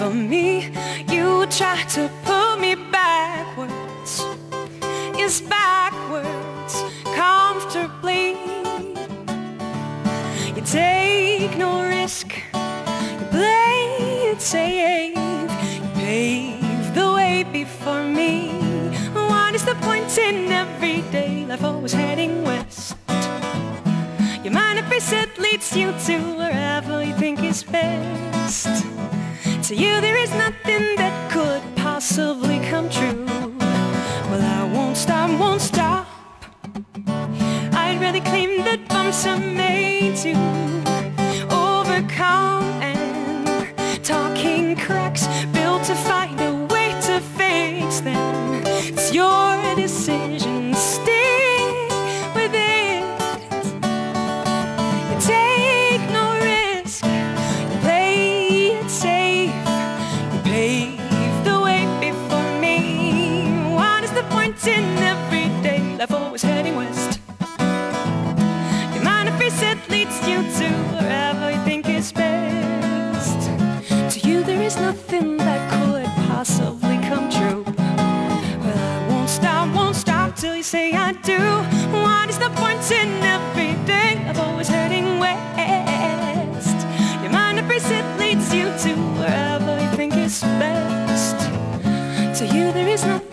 for me. You try to pull me backwards, yes, backwards, comfortably. You take no risk, you play it safe, you pave the way before me. What is the point in everyday life always heading west? Your mind every set leads you to wherever you think is best. To you there is nothing that could possibly come true. Well, I won't stop, won't stop. I'd rather claim that bumps are made to overcome, and talking cracks built to find a way to fix them. It's your decision, stick with it. You take no risk, you play it safe, you pave the way before me. What is the point in everyday life always heading west? Your mind every set leads you to wherever you think is best. To you there is nothing that could possibly come true. Well, I won't stop till you say I do. What is the point in everyday life always heading west? Your mind every set leads you to wherever you think is best. To you there is nothing